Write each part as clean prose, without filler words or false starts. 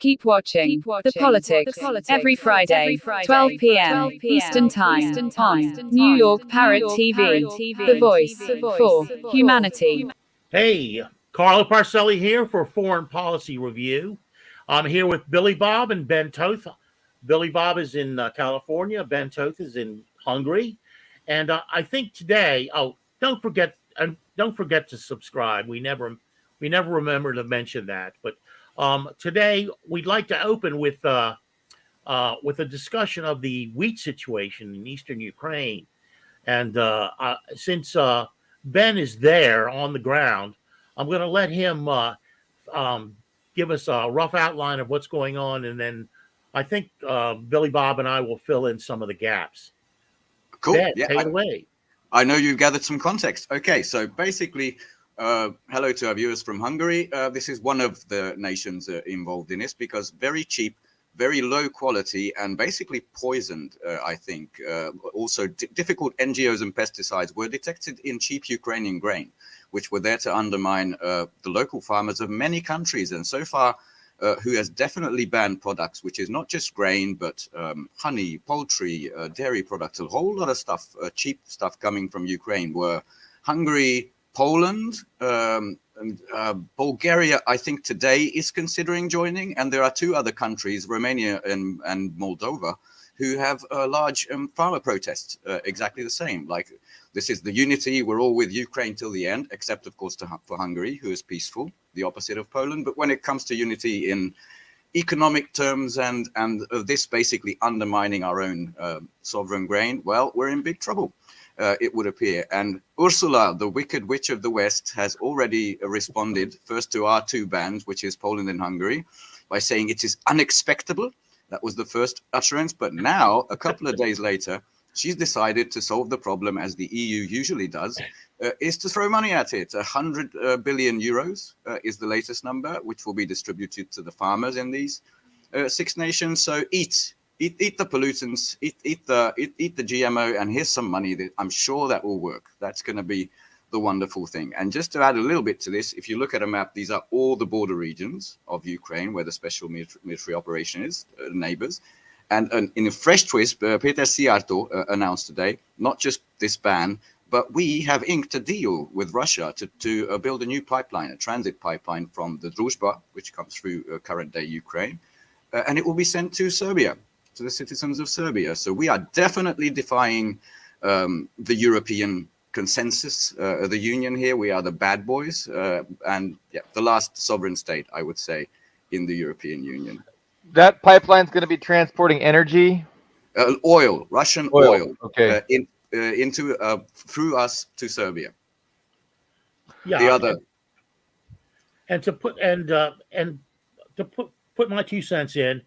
Keep watching The Politics every Friday, 12 p.m. Eastern Time on New York Parrot TV, the voice for humanity. Hey, Carlo Parcelli here for Foreign Policy Review. I'm here with Billy Bob and Ben Toth. Billy Bob is in California. Ben Toth is in Hungary. And I think today, don't forget to subscribe. We never remember to mention that. But today we'd like to open with a discussion of the wheat situation in eastern Ukraine. And since Ben is there on the ground, I'm going to let him give us a rough outline of what's going on, and then I think Billy Bob and I will fill in some of the gaps. Cool. Ben, yeah, take it away. I know you've gathered some context. Okay, so basically, hello to our viewers from Hungary. This is one of the nations involved in this because very cheap, very low quality, and basically poisoned, I think. Also, difficult NGOs and pesticides were detected in cheap Ukrainian grain, which were there to undermine the local farmers of many countries. And so far, who has definitely banned products, which is not just grain, but honey, poultry, dairy products, a whole lot of stuff, cheap stuff coming from Ukraine, were Hungary, Poland, and Bulgaria, I think today is considering joining. And there are two other countries, Romania and Moldova, who have large farmer protests, exactly the same. Like, this is the unity, we're all with Ukraine till the end, except, of course, for Hungary, who is peaceful, the opposite of Poland. But when it comes to unity in economic terms and this basically undermining our own sovereign grain, well, we're in big trouble, it would appear. And Ursula, the wicked witch of the West, has already responded first to our two bans, which is Poland and Hungary, by saying it is unexpectable. That was the first utterance. But now, a couple of days later, she's decided to solve the problem, as the EU usually does, is to throw money at it. 100 billion euros is the latest number, which will be distributed to the farmers in these 6 nations. So eat the pollutants, eat the GMO, and here's some money that I'm sure that will work. That's going to be the wonderful thing. And just to add a little bit to this, if you look at a map, these are all the border regions of Ukraine where the special military operation is, neighbors. And in a fresh twist, Peter Siarto announced today, not just this ban, but we have inked a deal with Russia to build a new pipeline, a transit pipeline from the Druzhba, which comes through current day Ukraine, and it will be sent to Serbia, to the citizens of Serbia. So we are definitely defying the European consensus, the union here. We are the bad boys, and yeah, the last sovereign state, I would say, in the European Union. That pipeline's going to be transporting energy? Oil, Russian oil. Okay. Through us to Serbia. Yeah. The other. And to put my 2 cents in,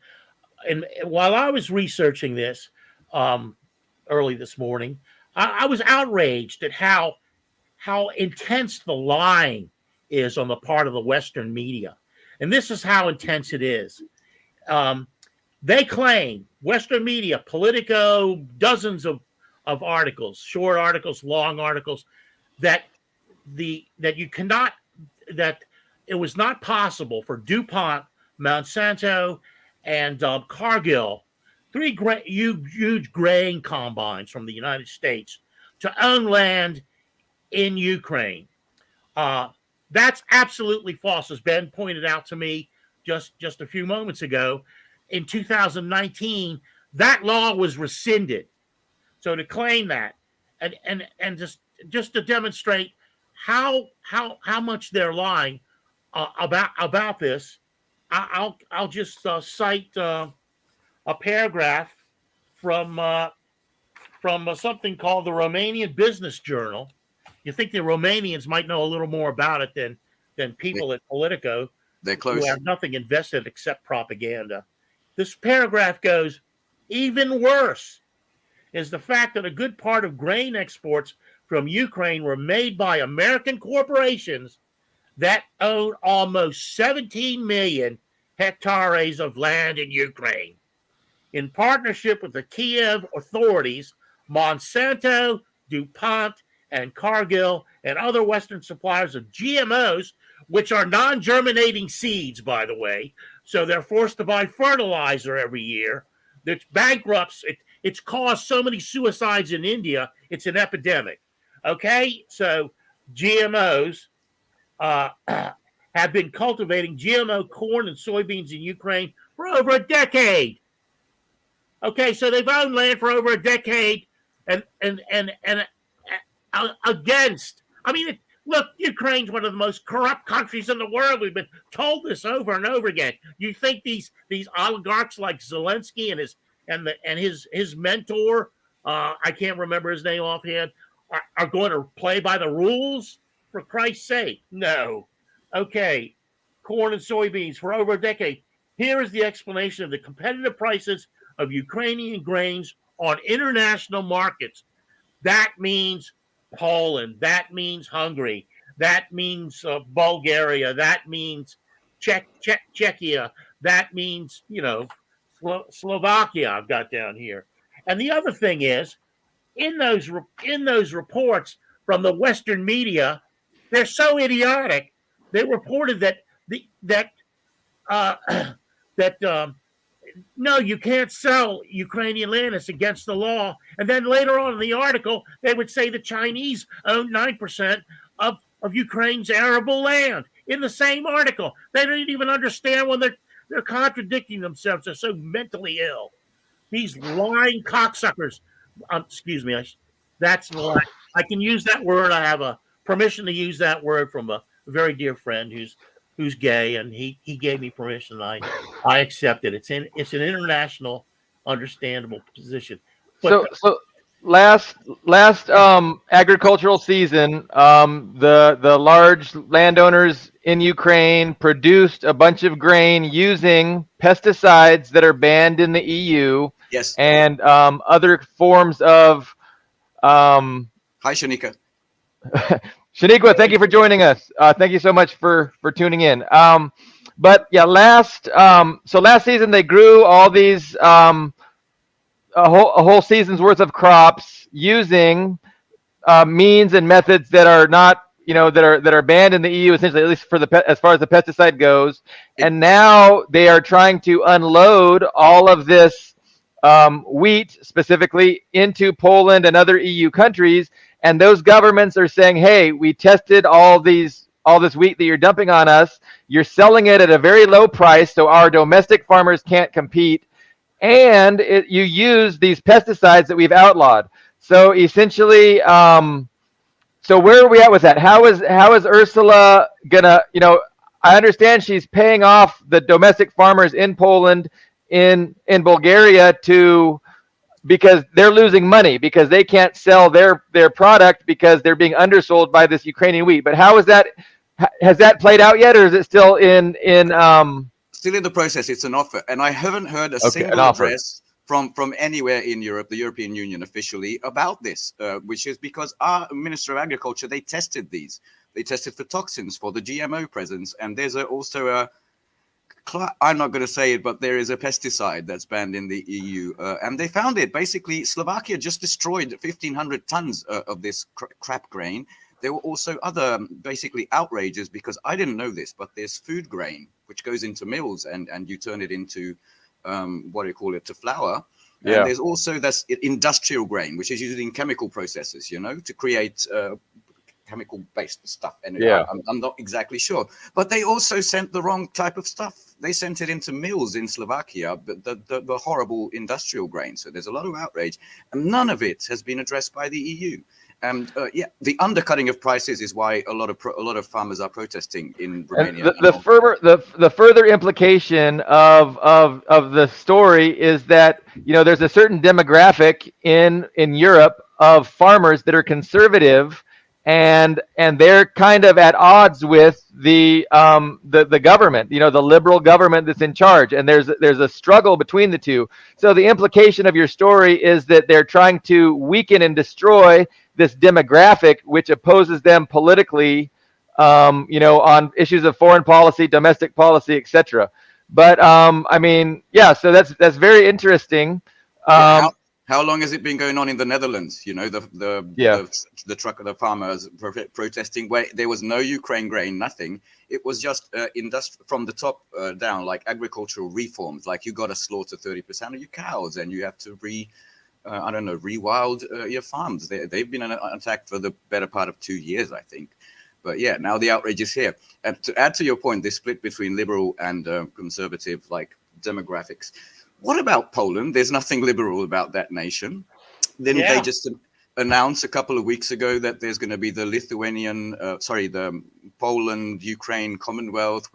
and while I was researching this early this morning, I was outraged at how intense the lying is on the part of the Western media. And this is how intense it is. They claim, Western media, Politico, dozens of articles, short articles, long articles, that it was not possible for DuPont, Monsanto, and Cargill, 3 huge grain combines from the United States, to own land in Ukraine. That's absolutely false, as Ben pointed out to me just a few moments ago. In 2019, that law was rescinded. So to claim that, and just to demonstrate how much they're lying about this, I'll just cite a paragraph from something called the Romanian Business Journal. You think the Romanians might know a little more about it than people at Politico, they're close, who have nothing invested except propaganda. This paragraph goes, even worse is the fact that a good part of grain exports from Ukraine were made by American corporations that own almost 17 million hectares of land in Ukraine. In partnership with the Kiev authorities, Monsanto, DuPont, and Cargill, and other Western suppliers of GMOs, which are non-germinating seeds, by the way, So they're forced to buy fertilizer every year. That bankrupts. It's caused so many suicides in India. It's an epidemic. Okay, so GMOs have been cultivating GMO corn and soybeans in Ukraine for over a decade. Okay, so they've owned land for over a decade, and against. I mean, look, Ukraine's one of the most corrupt countries in the world. We've been told this over and over again. You think these oligarchs like Zelensky and his mentor, I can't remember his name offhand, are going to play by the rules? For Christ's sake, no. Okay, corn and soybeans for over a decade. Here is the explanation of the competitive prices of Ukrainian grains on international markets. That means Poland. That means Hungary. That means Bulgaria. That means Czechia. That means, Slovakia I've got down here. And the other thing is, in those reports from the Western media, they're so idiotic. They reported that no, you can't sell Ukrainian land. It's against the law. And then later on in the article, they would say the Chinese own 9% of Ukraine's arable land. In the same article, they don't even understand when they're contradicting themselves. They're so mentally ill. These lying cocksuckers. Excuse me. That's lying. I can use that word. I have a permission to use that word from a very dear friend who's gay, and he gave me permission. And I accepted. It's an international, understandable position. But so last agricultural season, the large landowners in Ukraine produced a bunch of grain using pesticides that are banned in the EU. Yes. And other forms of. Hi, Shanika. Shaniqua, thank you for joining us. Thank you so much for tuning in. But yeah, last season they grew all these a whole season's worth of crops using means and methods that are not that are banned in the EU, essentially, at least for as far as the pesticide goes. And now they are trying to unload all of this wheat specifically into Poland and other EU countries. And those governments are saying, hey, we tested all this wheat that you're dumping on us. You're selling it at a very low price, so our domestic farmers can't compete. And you use these pesticides that we've outlawed. So essentially, so where are we at with that? How is Ursula gonna, I understand she's paying off the domestic farmers in Poland, in Bulgaria because they're losing money because they can't sell their product because they're being undersold by this Ukrainian wheat. But has that played out yet, or is it still in still in the process? It's an offer, and I haven't heard a single address from anywhere in Europe, the European Union officially, about this, which is because our Minister of Agriculture, they tested these. They tested for toxins, for the GMO presence, and there's also I'm not going to say it, but there is a pesticide that's banned in the EU, and they found it. Basically, Slovakia just destroyed 1,500 tons of this crap grain. There were also other basically outrages because I didn't know this, but there's food grain which goes into mills and you turn it into to flour. Yeah. And there's also this industrial grain which is used in chemical processes, to create chemical-based stuff. And yeah. I'm not exactly sure. But they also sent the wrong type of stuff. They sent it into mills in Slovakia, the horrible industrial grain. So there's a lot of outrage, and none of it has been addressed by the EU. And the undercutting of prices is why a lot of farmers are protesting in Romania. The further implication of the story is that there's a certain demographic in Europe of farmers that are conservative, and they're kind of at odds with the government, the liberal government that's in charge, and there's a struggle between the two. So the implication of your story is that they're trying to weaken and destroy this demographic, which opposes them politically, on issues of foreign policy, domestic policy, etc. But so that's very interesting. How How long has it been going on in the Netherlands? You know, the trucker, the farmers protesting, where there was no Ukraine grain, nothing. It was just from the top down, like agricultural reforms. Like you got to slaughter 30% of your cows, and you have to rewild your farms. They've been attacked for the better part of 2 years, I think. But yeah, now the outrage is here. And to add to your point, this split between liberal and conservative, like demographics. What about Poland? There's nothing liberal about that nation. Didn't they just announce a couple of weeks ago that there's going to be the the Poland-Ukraine Commonwealth?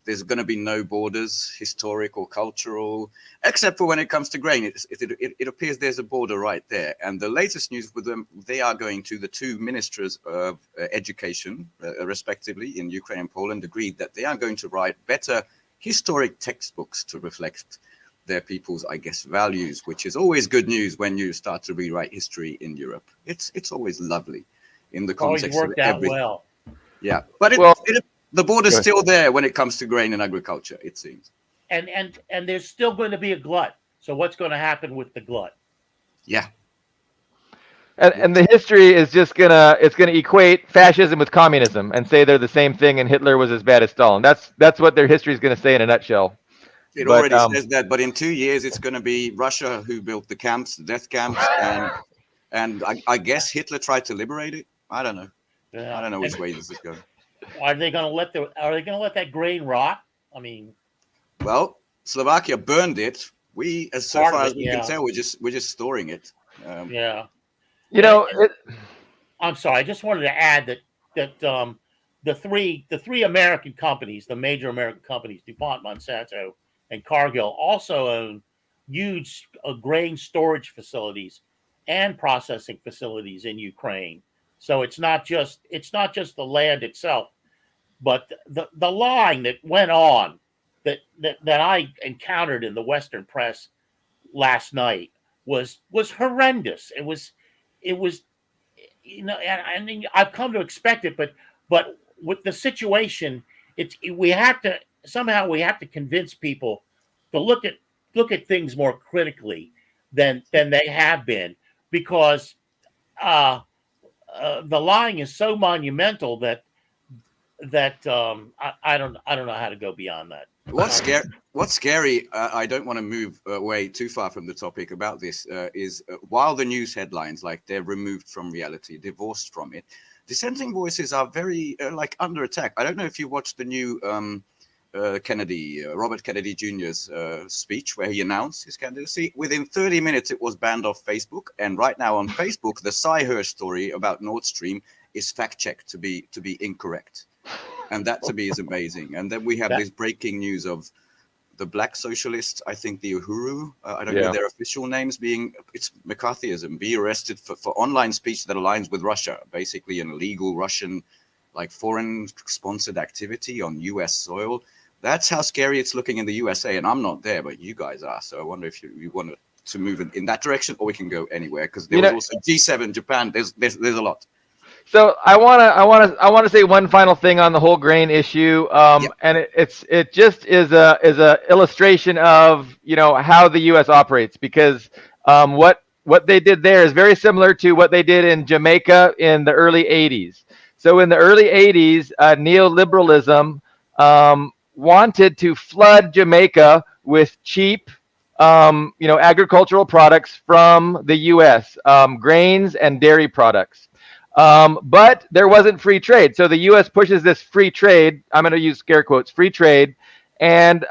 There's going to be no borders, historic or cultural, except for when it comes to grain. It appears there's a border right there. And the latest news with them, they are going to the two ministers of education, respectively, in Ukraine and Poland, agreed that they are going to write better historic textbooks to reflect their people's, I guess, values, which is always good news when you start to rewrite history in Europe. It's always lovely in the context of everything. Well. Yeah, but the border's still there when it comes to grain and agriculture, it seems. And there's still going to be a glut. So what's going to happen with the glut? Yeah. And the history is just gonna equate fascism with communism and say they're the same thing, and Hitler was as bad as Stalin. That's what their history is gonna say in a nutshell. It already says that, but in 2 years it's going to be Russia who built the camps, the death camps, and I guess Hitler tried to liberate it. I don't know. Yeah. I don't know which way this is going. Are they going to let that grain rot? I mean, well, Slovakia burned it. As far as we can tell, we're just storing it. You know, I'm sorry. I just wanted to add that the three American companies, the major American companies, DuPont, Monsanto, and Cargill, also own huge grain storage facilities and processing facilities in Ukraine. So it's not just the land itself, but the lying that went on that I encountered in the Western press last night was horrendous. It was and I've come to expect it, but with the situation, we have to convince people to look at things more critically than they have been, because the lying is so monumental that I don't know how to go beyond that. What's scary, I don't want to move away too far from the topic about this, is while the news headlines, like, they're removed from reality, divorced from it, dissenting voices are very under attack. I don't know if you watched the new Robert Kennedy Jr.'s speech where he announced his candidacy. Within 30 minutes, it was banned off Facebook. And right now on Facebook, the Sy-Hersh story about Nord Stream is fact-checked to be incorrect. And that to me is amazing. And then we have this breaking news of the black socialists, I think the Uhuru, I don't know their official names, it's McCarthyism, be arrested for online speech that aligns with Russia, basically an illegal Russian, foreign sponsored activity on US soil. That's how scary it's looking in the USA. And I'm not there, but you guys are. So I wonder if you want to move in that direction, or we can go anywhere, because there was also G7, Japan. There's a lot. So I want to say one final thing on the whole grain issue, and it just is a illustration of how the U.S. operates, because what they did there is very similar to what they did in Jamaica in the early '80s. So in the early '80s, neoliberalism wanted to flood Jamaica with cheap, agricultural products from the U.S., grains and dairy products. But there wasn't free trade. So the U.S. pushes this free trade. I'm going to use scare quotes, free trade. And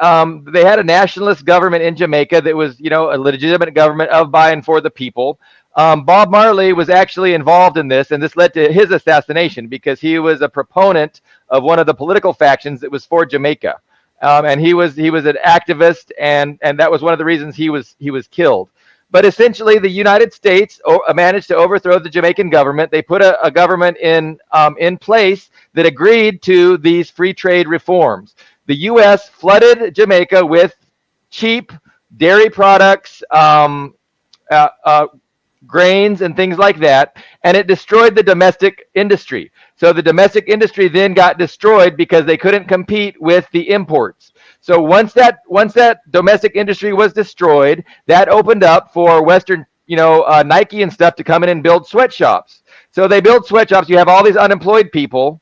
they had a nationalist government in Jamaica that was, a legitimate government of, by, and for the people. Bob Marley was actually involved in this, and this led to his assassination because he was a proponent of one of the political factions that was for Jamaica. And he was an activist, and that was one of the reasons he was killed. But essentially, the United States managed to overthrow the Jamaican government. They put a government in place that agreed to these free trade reforms. The U.S. flooded Jamaica with cheap dairy products, grains, and things like that, and it destroyed the domestic industry. So the domestic industry then got destroyed because they couldn't compete with the imports. So once that domestic industry was destroyed, that opened up for Western Nike and stuff to come in and build sweatshops. So they build sweatshops. You have all these unemployed people,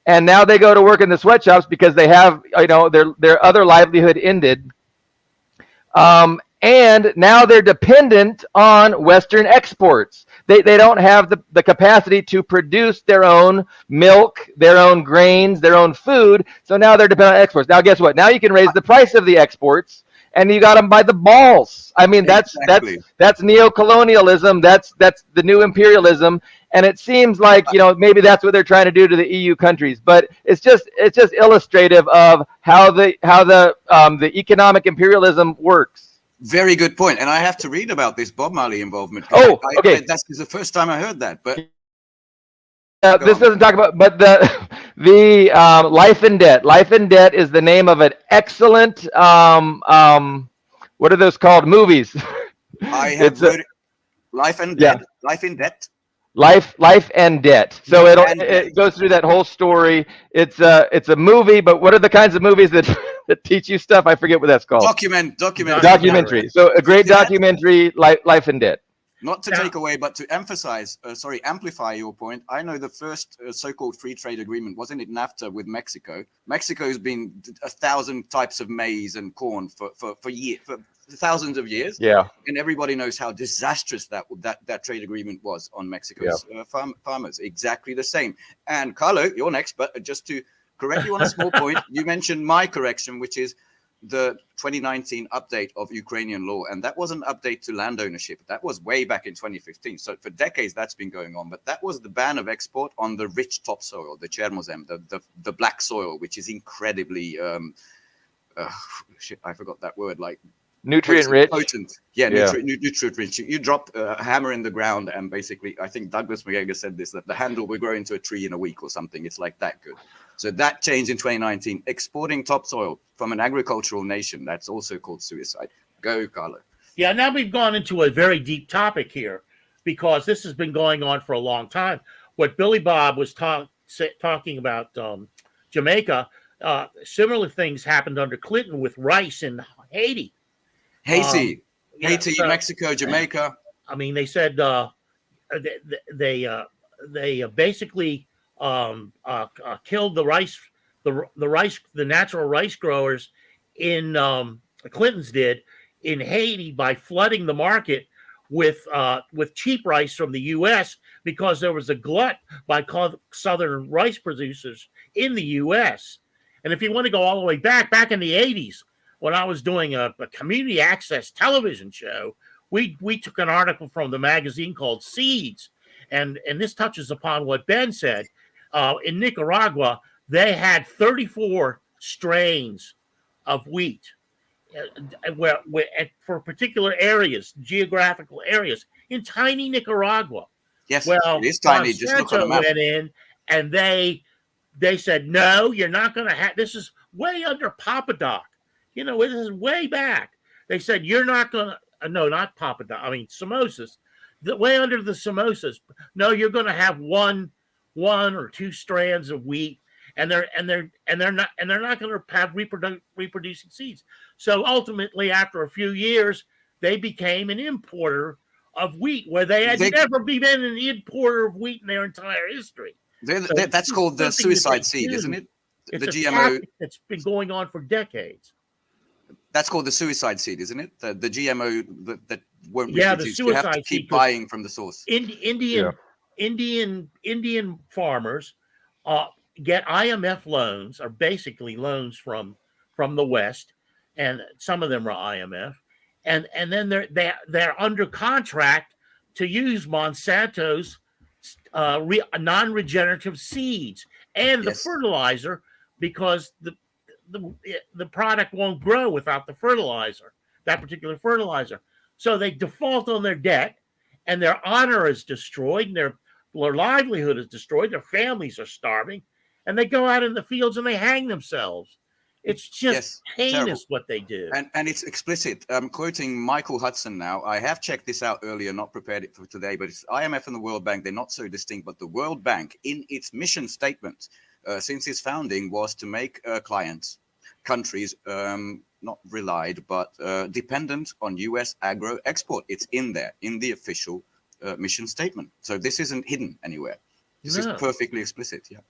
and now they go to work in the sweatshops because they have, their other livelihood ended. And now they're dependent on Western exports. They don't have the capacity to produce their own milk, their own grains, their own food. So now they're dependent on exports. Now, guess what? Now you can raise the price of the exports, and you got them by the balls. I mean, that's neocolonialism. That's the new imperialism. And it seems like, maybe that's what they're trying to do to the EU countries. But it's just illustrative of how the economic imperialism works. Very good point. And I have to read about this Bob Marley involvement. Okay. That's the first time I heard that. But this doesn't talk about, but the Life in Debt. Life in Debt is the name of an excellent, what are those called? Movies. I have heard Life and Debt. Life in Debt. Life and Debt. So it goes through that whole story. It's a movie, but what are the kinds of movies that teach you stuff? I forget what that's called. Documentary. So a great documentary, Life and Debt. Not to take away, but to emphasize, amplify your point. I know the first so-called free trade agreement, wasn't it NAFTA with Mexico? Mexico's been 1,000 types of maize and corn for thousands of years. Yeah. And everybody knows how disastrous that trade agreement was on Mexico's farmers. Exactly the same. And Carlo, you're next, but just to correct you on a small point, you mentioned my correction, which is the 2019 update of Ukrainian law. And that was an update to land ownership. That was way back in 2015. So for decades, that's been going on. But that was the ban of export on the rich topsoil, the Chermozem, the black soil, which is incredibly, I forgot that word, like, nutrient rich. Potent. Nutrient rich. You drop a hammer in the ground, and basically, I think Douglas McGregor said this, that the handle will grow into a tree in a week or something. It's like that good. So that changed in 2019. Exporting topsoil from an agricultural nation, that's also called suicide. Go, Carlo. Yeah, now we've gone into a very deep topic here because this has been going on for a long time. What Billy Bob was talking about Jamaica, similar things happened under Clinton with rice in Haiti. Haiti, Mexico, Jamaica. I mean, they said they basically killed the natural rice growers in Clinton's did in Haiti by flooding the market with cheap rice from the U.S. because there was a glut by southern rice producers in the U.S. And if you want to go all the way back in the 80s, when I was doing a community access television show, we took an article from the magazine called Seeds, and this touches upon what Ben said. In Nicaragua, they had 34 strains of wheat for particular areas, geographical areas, in tiny Nicaragua. Yes, well, it is tiny. Just look on the map. Went in and they said, no, you're not going to have. This is way under Papadoc. This is way back. They said, you're not going to, no, not Papadoc. I mean, samosas, way under the samosas. No, you're going to have one or two strands of wheat, and they're not going to have reproducing seeds. So ultimately, after a few years, they became an importer of wheat, where they had never been an importer of wheat in their entire history. That's called the suicide seed, isn't it? It's the GMO. It's been going on for decades. That's called the suicide seed, isn't it? The GMO that won't reproduce. The suicide you have to keep buying from the source. Indian farmers get IMF loans, are basically loans from the West, and some of them are IMF, and then they're under contract to use Monsanto's non-regenerative seeds and the fertilizer, because the product won't grow without the fertilizer, that particular fertilizer. So they default on their debt, and their honor is destroyed, and their livelihood is destroyed. Their families are starving, and they go out in the fields and they hang themselves. It's just heinous terrible. What they do. And it's explicit. I'm quoting Michael Hudson now. I have checked this out earlier, not prepared it for today, but it's IMF and the World Bank. They're not so distinct, but the World Bank, in its mission statement, since its founding, was to make clients countries not relied, but dependent on US agro export. It's in there, in the official mission statement. So this isn't hidden anywhere. This is perfectly explicit, yeah.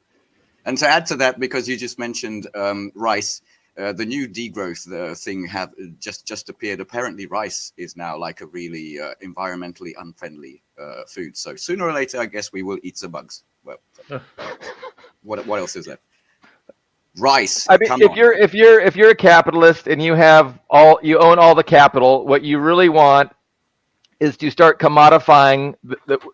And to add to that, because you just mentioned rice, the new degrowth thing have just appeared. Apparently, rice is now like a really environmentally unfriendly food. So sooner or later, I guess we will eat the bugs. Well, what else is there? Rice. I mean, if you're a capitalist and you own all the capital, what you really want is to start commodifying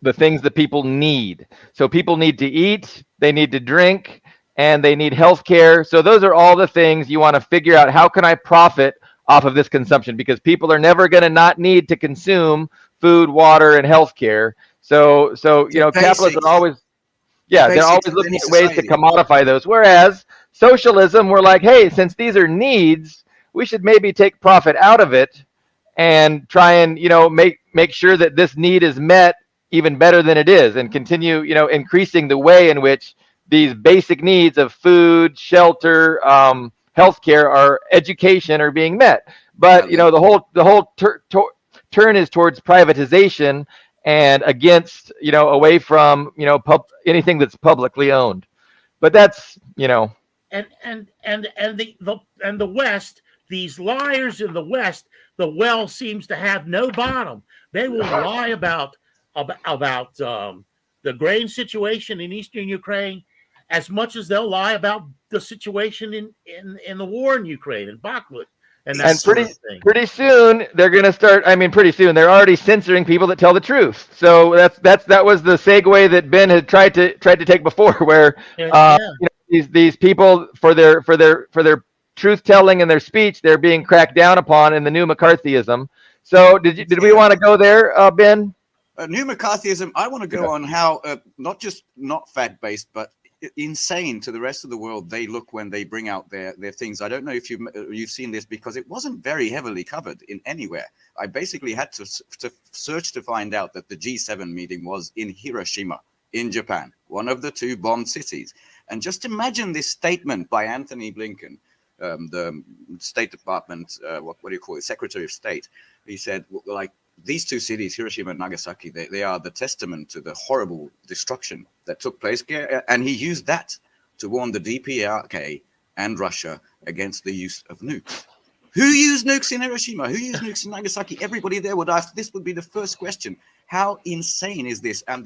the things that people need. So people need to eat, they need to drink, and they need health care. So those are all the things you want to figure out. How can I profit off of this consumption? Because people are never going to not need to consume food, water, and health care. So capitalists are always, they're always looking at ways to commodify those. Whereas socialism, we're like, hey, since these are needs, we should maybe take profit out of it and try and make sure that this need is met even better than it is, and continue increasing the way in which these basic needs of food, shelter, healthcare, education are being met. But the whole turn is towards privatization and against away from anything that's publicly owned. But that's and the West, these liars in the West, the well seems to have no bottom. They will lie about the grain situation in eastern Ukraine as much as they'll lie about the situation in the war in Ukraine and Bakhmut. And pretty soon they're going to start. I mean, pretty soon they're already censoring people that tell the truth. So that was the segue that Ben had tried to take before, where these people for their truth telling and their speech, they're being cracked down upon in the new McCarthyism. So did we want to go there, Ben? New McCarthyism. I want to go on how not fact based, but insane to the rest of the world they look when they bring out their things. I don't know if you've seen this, because it wasn't very heavily covered in anywhere. I basically had to search to find out that the G7 meeting was in Hiroshima in Japan, one of the two bombed cities. And just imagine this statement by Anthony Blinken, the State Department, what do you call it, Secretary of State. He said, like, these two cities, Hiroshima and Nagasaki, they are the testament to the horrible destruction that took place. And he used that to warn the DPRK and Russia against the use of nukes. Who used nukes in Hiroshima? Who used nukes in Nagasaki? Everybody there would ask. This would be the first question. How insane is this? And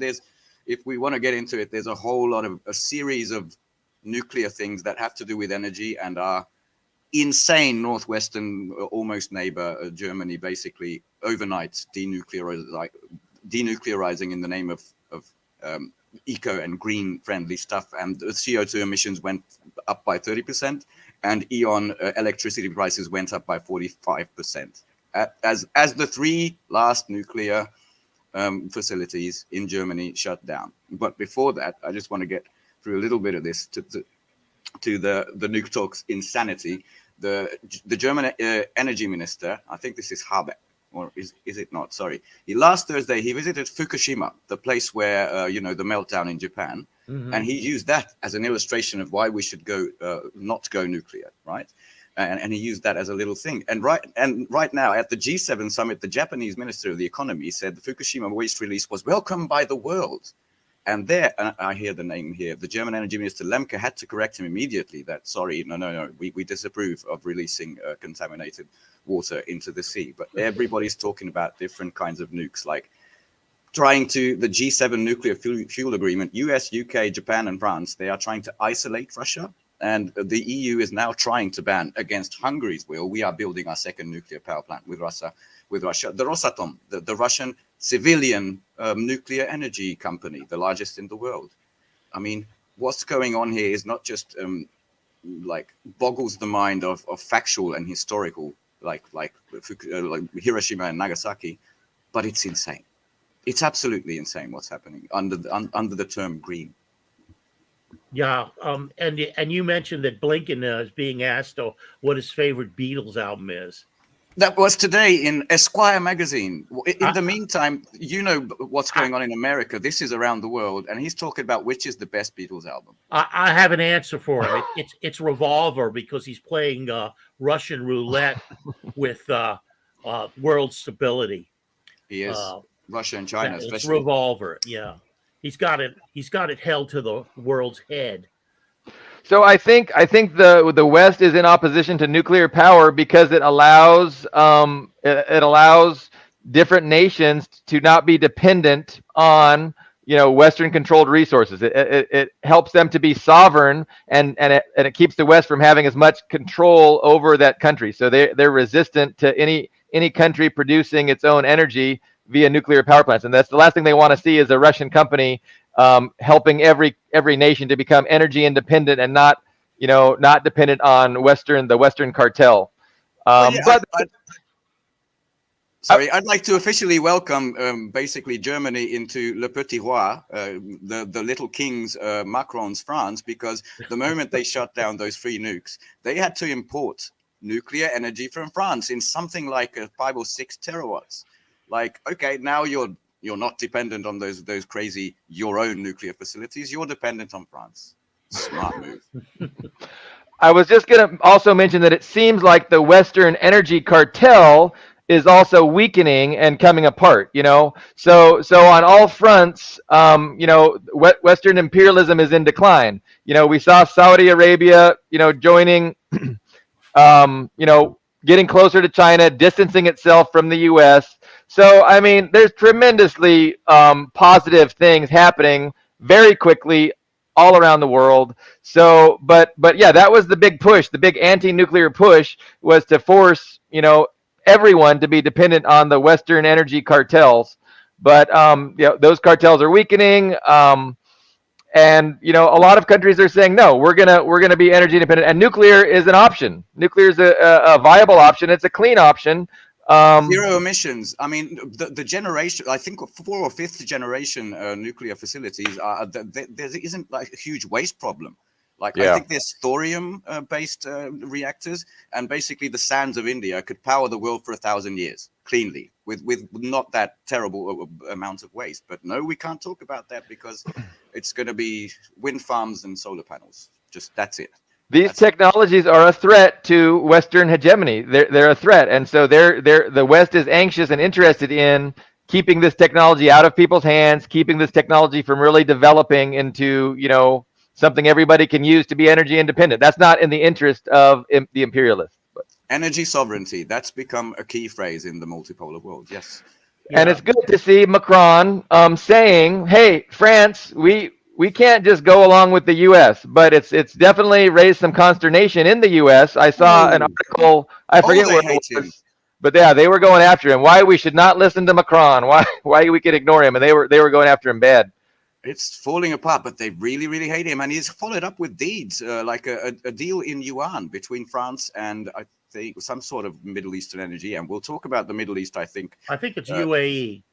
if we want to get into it, there's a series of nuclear things that have to do with energy and are insane. Northwestern, almost neighbor, Germany, basically overnight denuclearizing in the name of eco and green friendly stuff, and the CO2 emissions went up by 30%, and electricity prices went up by 45%. As the three last nuclear facilities in Germany shut down. But before that, I just want to get through a little bit of this to the nuke talks insanity. The German energy minister, I think this is Habeck, or is it not? Sorry. Last Thursday, he visited Fukushima, the place where, the meltdown in Japan. Mm-hmm. And he used that as an illustration of why we should not go nuclear, right? And he used that as a little thing. And right now at the G7 summit, the Japanese Minister of the Economy said the Fukushima waste release was welcomed by the world. And I hear the name here, the German Energy Minister Lemke had to correct him immediately that, sorry, no, we disapprove of releasing contaminated water into the sea. But everybody's talking about different kinds of nukes, like the G7 nuclear fuel agreement, US, UK, Japan, and France, they are trying to isolate Russia. And the EU is now trying to ban, against Hungary's will. We are building our second nuclear power plant with Russia. The Rosatom, the Russian civilian nuclear energy company, the largest in the world. I mean, what's going on here is not just boggles the mind of factual and historical, like Hiroshima and Nagasaki, but it's insane. It's absolutely insane what's happening under the term green. Yeah, and you mentioned that Blinken is being asked what his favorite Beatles album is. That was today in Esquire magazine. In the meantime, you know what's going on in America. This is around the world, and he's talking about which is the best Beatles album. I have an answer for him. It's Revolver, because he's playing Russian roulette with world stability. He is Russia and China, It's especially. Revolver. Yeah, he's got it held to the world's head. So I think the West is in opposition to nuclear power because it allows different nations to not be dependent on Western controlled resources. It helps them to be sovereign, and it keeps the West from having as much control over that country. So they're resistant to any country producing its own energy via nuclear power plants, and that's the last thing they want to see is a Russian company helping every nation to become energy independent and not dependent on the Western cartel. I'd like to officially welcome basically Germany into Le Petit Roi, the little king's Macron's France, because the moment they shut down those 3 nukes, they had to import nuclear energy from France in something like 5 or 6 terawatts. Like, okay, now you're not dependent on those crazy your own nuclear facilities. You're dependent on France. Smart move. I was just going to also mention that it seems like the Western energy cartel is also weakening and coming apart. So on all fronts, Western imperialism is in decline. We saw Saudi Arabia, joining, getting closer to China, distancing itself from the U.S. So, I mean, there's tremendously positive things happening very quickly all around the world. So, but yeah, that was the big push. The big anti-nuclear push was to force, everyone to be dependent on the Western energy cartels. But those cartels are weakening. And a lot of countries are saying, no, we're gonna be energy independent, and nuclear is an option. Nuclear is a viable option. It's a clean option. Zero emissions. I mean, the generation, I think 4th or 5th generation nuclear facilities there isn't like a huge waste problem. Like, I think there's thorium based reactors, and basically the sands of India could power the world for 1,000 years cleanly with not that terrible amount of waste. But no, we can't talk about that because it's going to be wind farms and solar panels. Just that's it. These technologies are a threat to Western hegemony. They're a threat, and so the West is anxious and interested in keeping this technology out of people's hands, keeping this technology from really developing into something everybody can use to be energy independent. That's not in the interest of the imperialists. Energy sovereignty, that's become a key phrase in the multipolar world. Yes. And it's good to see Macron saying, "Hey, France, we can't just go along with the U.S." But it's definitely raised some consternation in the U.S. I saw an article. I forget where it was, but yeah, they were going after him. Why we should not listen to Macron? Why we could ignore him? And they were going after him bad. It's falling apart, but they really, really hate him. And he's followed up with deeds, like a deal in yuan between France and I think some sort of Middle Eastern energy. And we'll talk about the Middle East, I think. I think it's UAE.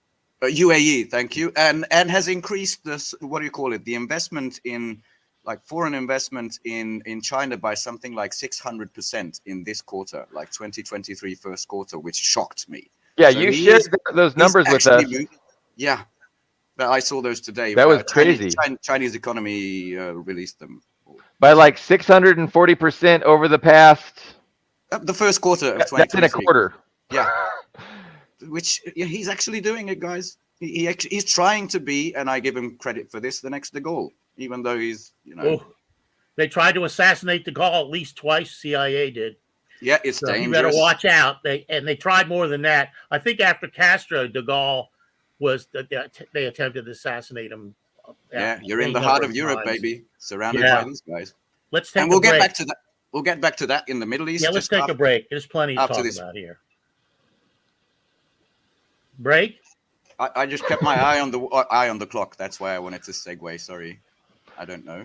UAE, thank you. And has increased this, what do you call it? The investment in, like, foreign investment in China by something like 600% in this quarter, like 2023 first quarter, which shocked me. Yeah, so you shared those numbers with us. Yeah. I saw those today. That was crazy. Chinese economy released them by like 640% over the past. The first quarter of 2023. That's in a quarter. Yeah. Which he's actually doing it, guys. He's trying to be, and I give him credit for this, the next de Gaulle, even though he's They tried to assassinate de Gaulle at least twice. CIA did. Yeah, it's dangerous. You better watch out. They tried more than that. I think after Castro, de Gaulle they attempted to assassinate him. Yeah, you're in the heart of Europe, baby, surrounded by these guys. Let's take. And we'll get back to that. We'll get back to that in the Middle East. Yeah, let's take a break. There's plenty to talk about here. Break. I just kept my eye on the clock. That's why I wanted to segue. Sorry, I don't know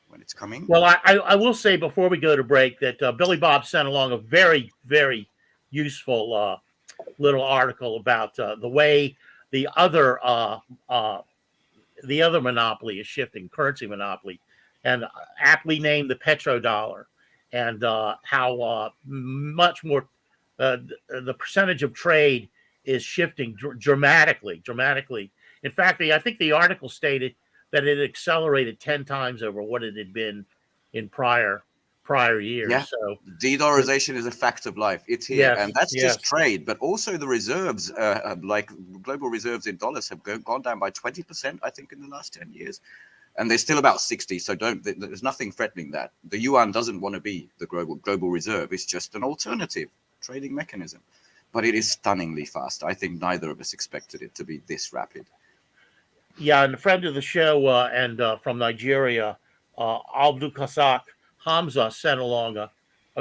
when it's coming. Well, I will say before we go to break that Billy Bob sent along a very, very useful little article about the way the other monopoly is shifting, currency monopoly, and aptly named the petrodollar, and how much more the percentage of trade is shifting dramatically. In fact, I think the article stated that it accelerated 10 times over what it had been in prior years. Yeah. So De-dollarization is a fact of life. It's here, yes, and that's yes. just trade, but also the reserves, like global reserves in dollars, have gone down by 20%, I think, in the last 10 years, and they're still about 60. So there's nothing threatening that. The yuan doesn't want to be the global reserve. It's just an alternative trading mechanism, but it is stunningly fast. I think neither of us expected it to be this rapid. Yeah, and a friend of the show and from Nigeria, Abdul Kasak Hamza, sent along a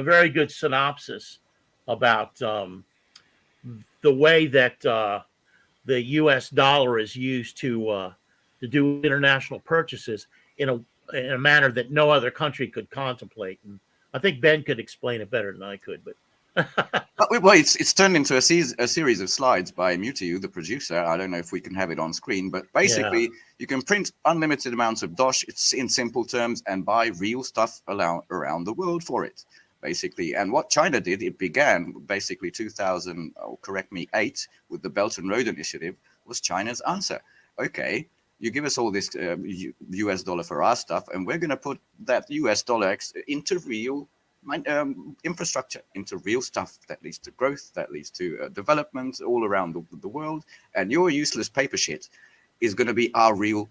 very good synopsis about the way that the U.S. dollar is used to do international purchases in a manner that no other country could contemplate. And I think Ben could explain it better than I could, but. Well, it's turned into a series of slides by Mutiu, the producer. I don't know if we can have it on screen, but basically you can print unlimited amounts of dosh. It's in simple terms, and buy real stuff around the world for it, basically. And what China did, it began basically 2000, correct me, 8 with the Belt and Road Initiative, was China's answer. Okay, you give us all this US dollar for our stuff, and we're going to put that US dollar into real infrastructure, into real stuff that leads to growth, that leads to development all around the world. And your useless paper shit is going to be our real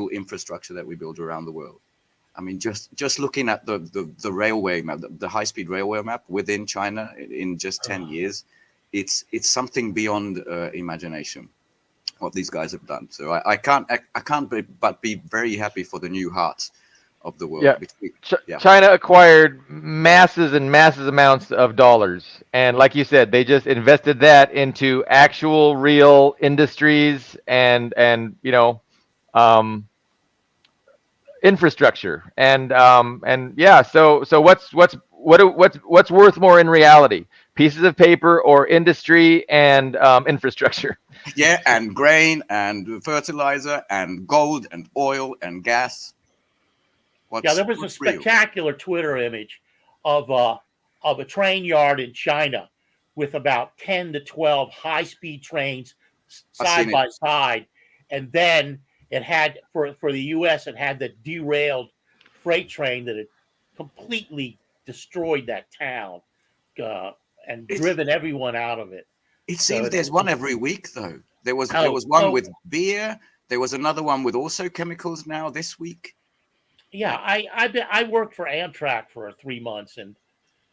infrastructure that we build around the world. I mean, just looking at the railway map, the high-speed railway map within China in just 10 years, it's something beyond imagination what these guys have done. So I can't but be very happy for the new hearts of the world. Yeah. China acquired massive amounts of dollars, and like you said, they just invested that into actual real industries and infrastructure, and yeah. So what's worth more in reality? Pieces of paper or industry and infrastructure? Yeah, and grain and fertilizer and gold and oil and gas. There was a spectacular Twitter image of a train yard in China with about 10 to 12 high-speed trains side by side, and then it had for the U.S. it had the derailed freight train that had completely destroyed that town and driven everyone out of it. It seems there's one every week, though. There was one with beer. There was another one with also chemicals now this week. Yeah, I worked for Amtrak for 3 months, and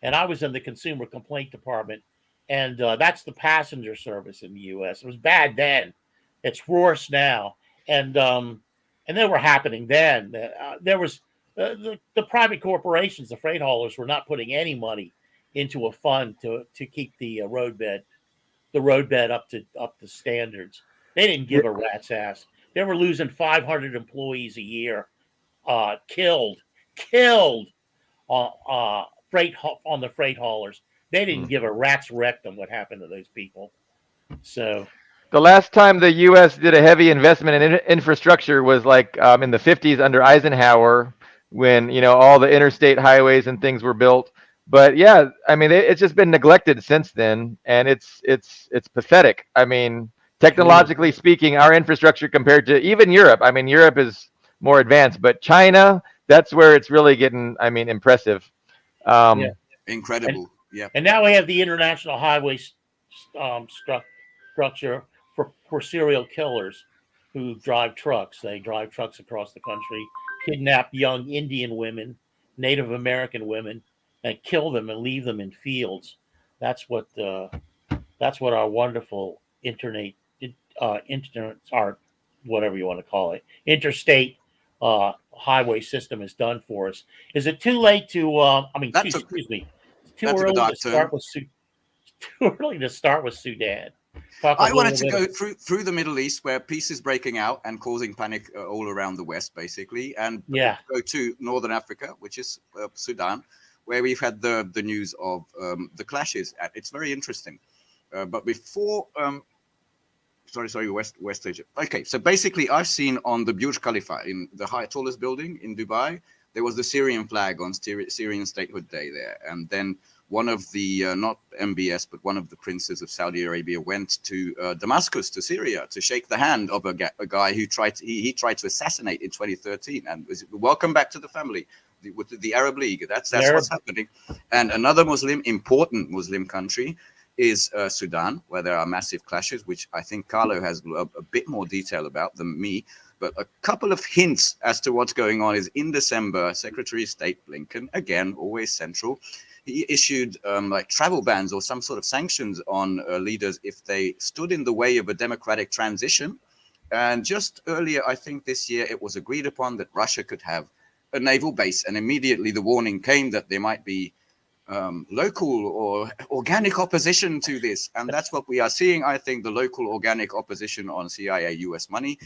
I was in the consumer complaint department, and that's the passenger service in the U.S. It was bad then; it's worse now, and they were happening then. There was the private corporations, the freight haulers, were not putting any money into a fund to keep the roadbed up to standards. They didn't give a rat's ass. They were losing 500 employees a year. Killed freight on the freight haulers. They didn't give a rat's rectum what happened to those people. So the last time the U.S. did a heavy investment in infrastructure was like in the 50s under Eisenhower, when all the interstate highways and things were built. But yeah, I mean, it's just been neglected since then, and it's pathetic. I mean, technologically speaking, our infrastructure compared to even Europe. I mean, Europe is more advanced, but China, that's where it's really getting, impressive. Incredible. And now we have the international highway structure for serial killers who drive trucks. They drive trucks across the country, kidnap young Indian women, Native American women, and kill them and leave them in fields. That's what our wonderful internet or whatever you want to call it, interstate highway system has done for us. Is it too late to? Excuse me. Too early to start with Sudan. I wanted to go through the Middle East, where peace is breaking out and causing panic all around the West, basically, and go to Northern Africa, which is Sudan, where we've had the news of the clashes. It's very interesting. But before, West Asia. Okay, so basically, I've seen on the Burj Khalifa, in the tallest building in Dubai, there was the Syrian flag on Syrian Statehood Day there, and then one of the not MBS, but one of the princes of Saudi Arabia went to Damascus, to Syria, to shake the hand of a guy who tried to assassinate in 2013, and was welcome back to the family with the Arab League. That's what's happening. And another important Muslim country is Sudan, where there are massive clashes, which I think Carlo has a bit more detail about than me. But a couple of hints as to what's going on is in December, Secretary of State Blinken, again, always central, he issued like travel bans or some sort of sanctions on leaders if they stood in the way of a democratic transition. And just earlier, I think this year, it was agreed upon that Russia could have a naval base. And immediately the warning came that there might be local or organic opposition to this. And that's what we are seeing, I think, the local organic opposition on CIA US money.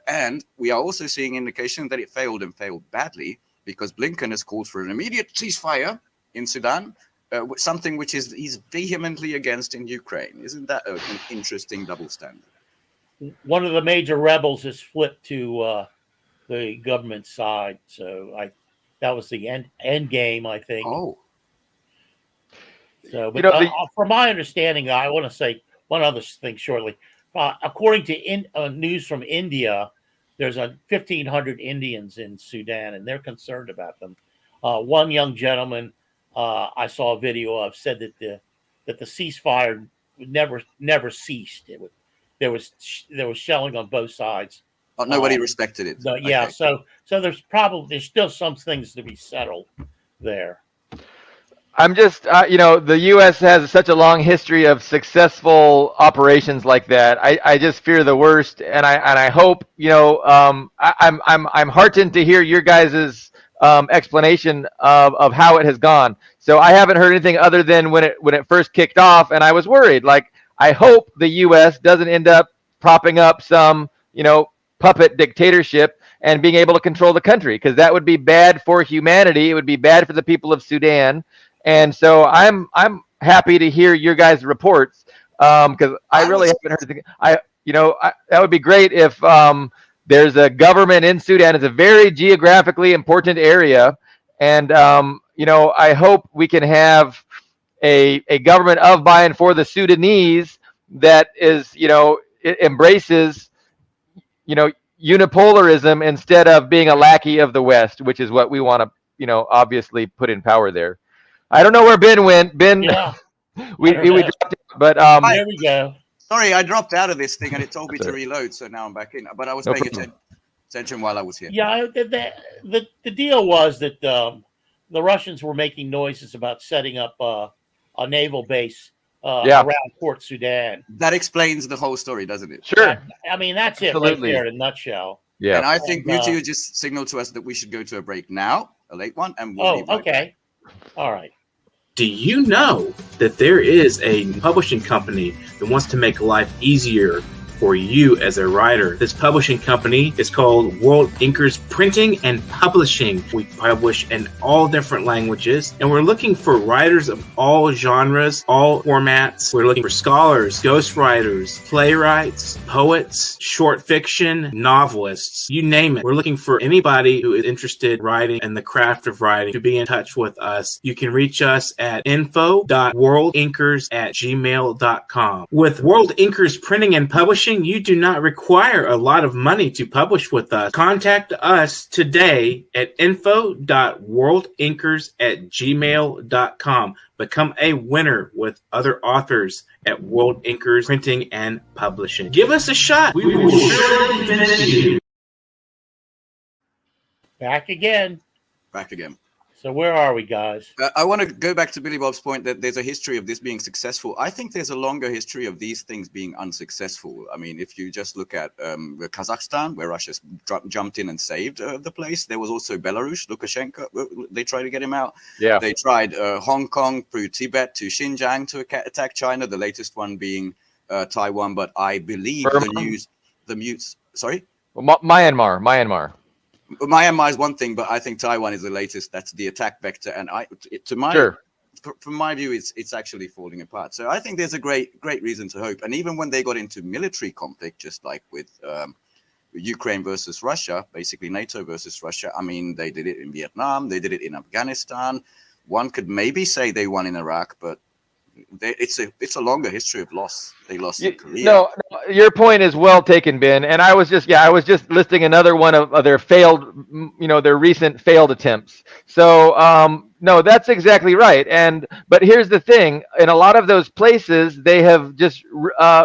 And we are also seeing indication that it failed and failed badly, because Blinken has called for an immediate ceasefire in Sudan, something which he's vehemently against in Ukraine. Isn't that an interesting double standard? One of the major rebels has flipped to the government side, so that was the end game, I think. Oh. So, but from my understanding, I want to say one other thing shortly. According to news from India, there's 1,500 Indians in Sudan, and they're concerned about them. One young gentleman I saw a video of said that the ceasefire never ceased. There was shelling on both sides. Oh, nobody respected it. Yeah, okay. So there's still some things to be settled there. I'm just, the U.S. has such a long history of successful operations like that. I just fear the worst, and I hope, I'm heartened to hear your guys' explanation of how it has gone. So I haven't heard anything other than when it first kicked off, and I was worried. Like, I hope the U.S. doesn't end up propping up some, puppet dictatorship and being able to control the country, because that would be bad for humanity. It would be bad for the people of Sudan. And so I'm happy to hear your guys' reports, because I really haven't heard anything. That would be great if there's a government in Sudan. It's a very geographically important area, and I hope we can have a government of, by, and for the Sudanese that is, it embraces, unipolarism instead of being a lackey of the West, which is what we want to, obviously put in power there. I don't know where Ben went. Ben, yeah. we dropped it, but there we go. Sorry, I dropped out of this thing and it told me to reload, so now I'm back in. But I was paying attention while I was here. Yeah, the deal was that the Russians were making noises about setting up a naval base around Port Sudan. That explains the whole story, doesn't it? Sure. I mean, that's absolutely it right there in a nutshell. Yeah. And I think Mutu just signaled to us that we should go to a break now, a late one, and we'll be right back. All right. Do you know that there is a publishing company that wants to make life easier for you as a writer? This publishing company is called World Inkers Printing and Publishing. We publish in all different languages, and we're looking for writers of all genres, all formats. We're looking for scholars, ghostwriters, playwrights, poets, short fiction, novelists, you name it. We're looking for anybody who is interested in writing and the craft of writing to be in touch with us. You can reach us at info.worldinkers@gmail.com. With World Inkers Printing and Publishing, you do not require a lot of money to publish with us. Contact us today at info.worldinkers@gmail.com. Become a winner with other authors at World Inkers Printing and Publishing. Give us a shot. We will surely finish you. Back again. So where are we, guys? I want to go back to Billy Bob's point that there's a history of this being successful. I think there's a longer history of these things being unsuccessful. I mean, if you just look at Kazakhstan, where Russia jumped in and saved the place. There was also Belarus, Lukashenko. They tried to get him out. Yeah. They tried Hong Kong through Tibet to Xinjiang to attack China. The latest one being Taiwan. But I believe Sorry? Well, Myanmar. Myanmar is one thing, but I think Taiwan is the latest. That's the attack vector, and from my view, it's actually falling apart. So I think there's a great reason to hope. And even when they got into military conflict, just like with Ukraine versus Russia, basically NATO versus Russia. I mean, they did it in Vietnam, they did it in Afghanistan. One could maybe say they won in Iraq, but it's a longer history of loss. They lost in Korea. No, your point is well taken, Ben. And I was just listing another one of their failed, their recent failed attempts. So no, that's exactly right. But here's the thing: in a lot of those places, they have just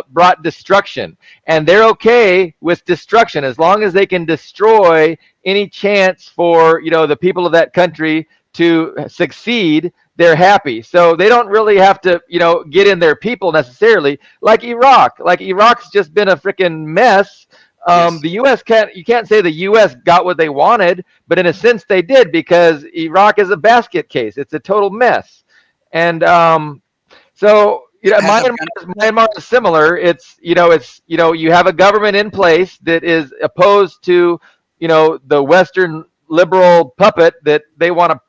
brought destruction, and they're okay with destruction as long as they can destroy any chance for the people of that country to succeed. They're happy. So they don't really have to, get in their people necessarily, like Iraq. Like Iraq's just been a freaking mess. Yes. The U.S. you can't say the U.S. got what they wanted, but in a sense they did, because Iraq is a basket case. It's a total mess. And so Myanmar is similar. You have a government in place that is opposed to, the Western liberal puppet that they want to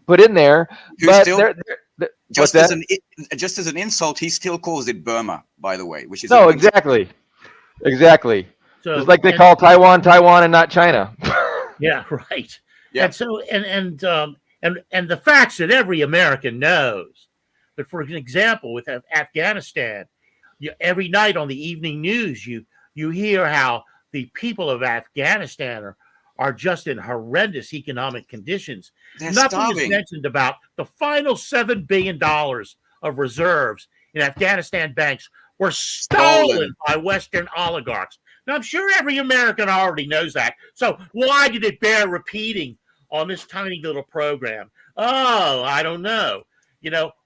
put in there. But just as an insult, he still calls it Burma, by the way, which is exactly. So just like they call Taiwan and not China. Yeah, right. Yeah. And so and the facts that every American knows. But for example, with Afghanistan, every night on the evening news, you hear how the people of Afghanistan are just in horrendous economic conditions. They're Nothing starving. is mentioned about the final $7 billion of reserves in Afghanistan banks were stolen by Western oligarchs. Now, I'm sure every American already knows that. So why did it bear repeating on this tiny little program? Oh, I don't know.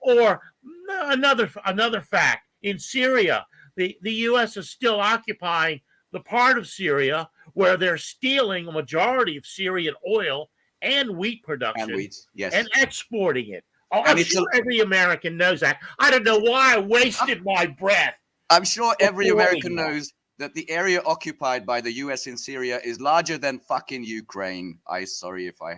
Or another fact, in Syria, the U.S. is still occupying the part of Syria where they're stealing a majority of Syrian oil and wheat production and exporting it. I'm sure every American knows that. I don't know why I wasted my breath. I'm sure every American knows that the area occupied by the U.S. in Syria is larger than fucking Ukraine. Sorry if we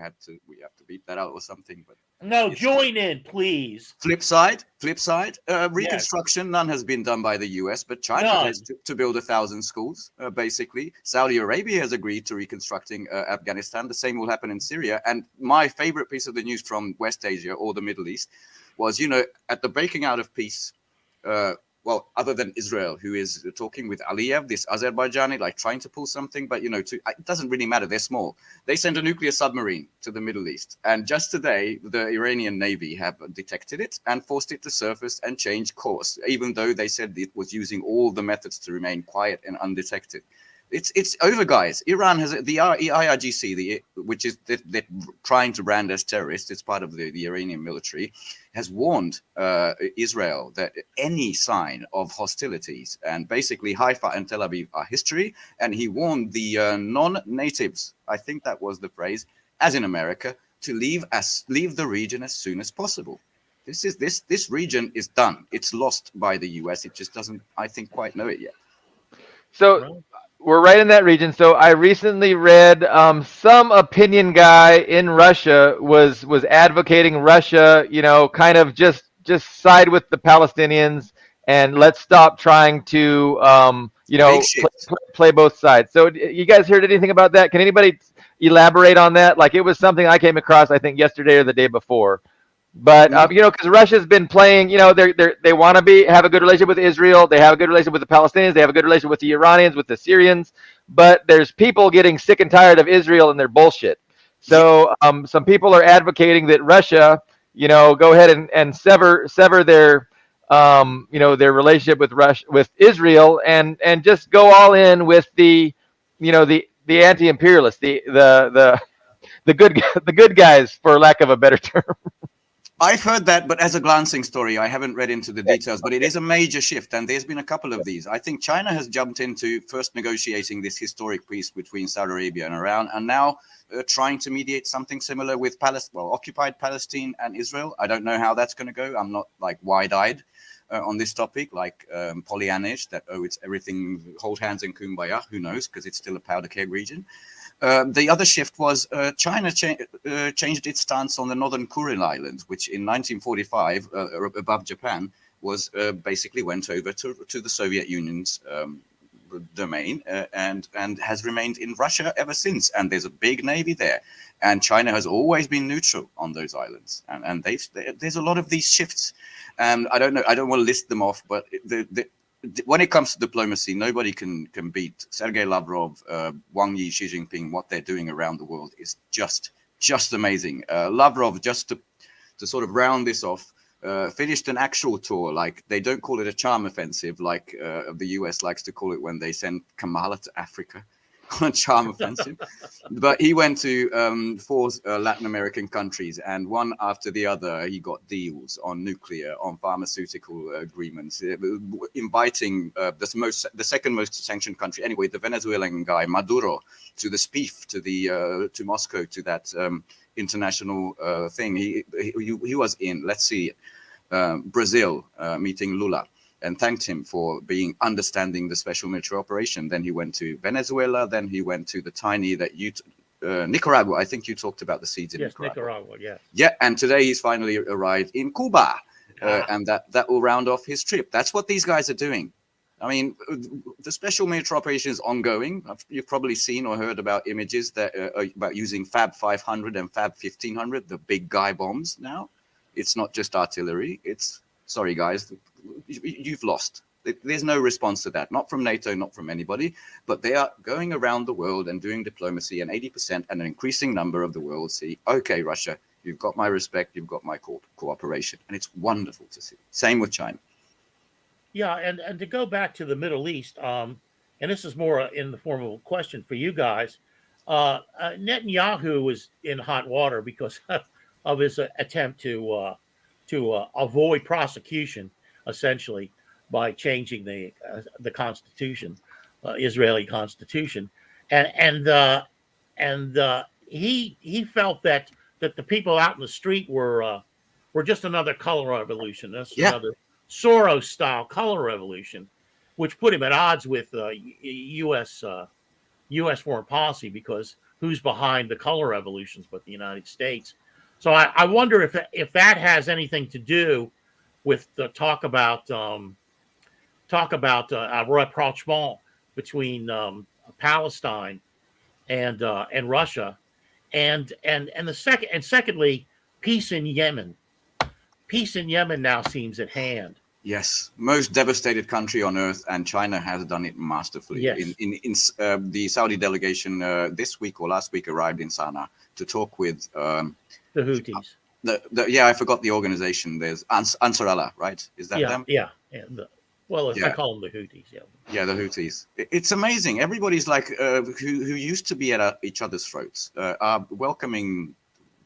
have to beat that out or something, but no, join in, please. Flip side, reconstruction. Yes. None has been done by the U.S., but China has to build 1,000 schools, basically. Saudi Arabia has agreed to reconstructing Afghanistan. The same will happen in Syria. And my favorite piece of the news from West Asia or the Middle East was, at the breaking out of peace, other than Israel, who is talking with Aliyev, this Azerbaijani, like trying to pull something, but it doesn't really matter. They're small. They send a nuclear submarine to the Middle East, and just today, the Iranian Navy have detected it and forced it to surface and change course, even though they said it was using all the methods to remain quiet and undetected. It's over, guys. Iran has the IRGC, which is they're trying to brand as terrorists. It's part of the Iranian military, has warned Israel that any sign of hostilities, and basically Haifa and Tel Aviv are history. And he warned the non-natives, I think that was the phrase, as in America, to leave the region as soon as possible. This region is done. It's lost by the US. It just doesn't, I think, quite know it yet. So we're right in that region. So I recently read some opinion guy in Russia was advocating Russia, kind of just side with the Palestinians and let's stop trying to, play both sides. So you guys heard anything about that? Can anybody elaborate on that? Like, it was something I came across, I think, yesterday or the day before. But because Russia's been playing, they want to have a good relationship with Israel. They have a good relationship with the Palestinians. They have a good relationship with the Iranians, with the Syrians. But there's people getting sick and tired of Israel and their bullshit. So some people are advocating that Russia, go ahead and sever their, their relationship with Israel and just go all in with the anti-imperialists, the good guys, for lack of a better term. I've heard that, but as a glancing story, I haven't read into the details, but it is a major shift, and there's been a couple of these. I think China has jumped into first negotiating this historic peace between Saudi Arabia and Iran, and now trying to mediate something similar with occupied Palestine and Israel. I don't know how that's going to go. I'm not like wide-eyed on this topic, like Pollyannish, that, it's everything, hold hands and kumbaya. Who knows, because it's still a powder keg region. The other shift was China changed its stance on the Northern Kuril Islands, which in 1945, above Japan, was basically went over to the Soviet Union's domain and has remained in Russia ever since. And there's a big navy there. And China has always been neutral on those islands. And there's a lot of these shifts. And I don't know, I don't want to list them off, but when it comes to diplomacy, nobody can beat Sergei Lavrov, Wang Yi, Xi Jinping. What they're doing around the world is just amazing. Lavrov, just to sort of round this off, finished an actual tour. Like, they don't call it a charm offensive like the US likes to call it when they send Kamala to Africa on a charm offensive. But he went to 4 Latin American countries, and one after the other, he got deals on nuclear, on pharmaceutical agreements, inviting the second most sanctioned country anyway, the Venezuelan guy Maduro, to the SPIF, to Moscow, to that international thing. He was in, let's see, Brazil, meeting Lula, and thanked him for understanding the special military operation. Then he went to Venezuela. Then he went to the tiny Nicaragua. I think you talked about the seeds in Nicaragua. Yeah. Yeah, and today he's finally arrived in Cuba, and that will round off his trip. That's what these guys are doing. I mean, the special military operation is ongoing. You've probably seen or heard about images that about using Fab 500 and Fab 1500, the big guy bombs. Now, it's not just artillery. It's, sorry guys, you've lost. There's no response to that, not from NATO, not from anybody, but they are going around the world and doing diplomacy, and 80% and an increasing number of the world see, okay, Russia, you've got my respect, you've got my cooperation, and it's wonderful to see. Same with China. Yeah, and to go back to the Middle East, and this is more in the form of a question for you guys, Netanyahu was in hot water because of his attempt to avoid prosecution, essentially, by changing the Constitution, Israeli Constitution, and he felt that the people out in the street were just another color revolution, another Soros-style color revolution, which put him at odds with U.S. foreign policy, because who's behind the color revolutions but the United States? So I wonder if that has anything to do with the talk about a rapprochement between Palestine and Russia, and secondly, peace in Yemen. Peace in Yemen now seems at hand. Yes, most devastated country on earth, and China has done it masterfully. Yes. In the Saudi delegation this week or last week arrived in Sana'a to talk with the Houthis. I forgot the organization. There's Ansar Allah, right? Is that them? Yeah. I call them the Houthis. Yeah, the Houthis. It's amazing. Everybody's like who used to be at each other's throats are welcoming.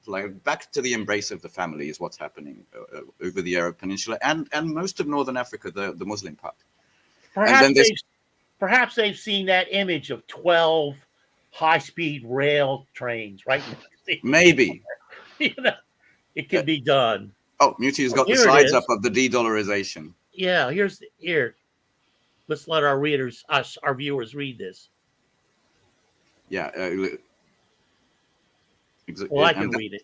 Like, back to the embrace of the family is what's happening over the Arab Peninsula and most of Northern Africa, the Muslim part. Perhaps they've seen that image of 12 high-speed rail trains, right? Maybe. It can be done. Oh, Muti's got the slides up of the de-dollarization. Yeah, here. Let's let our viewers read this. Yeah. Well, I can read it.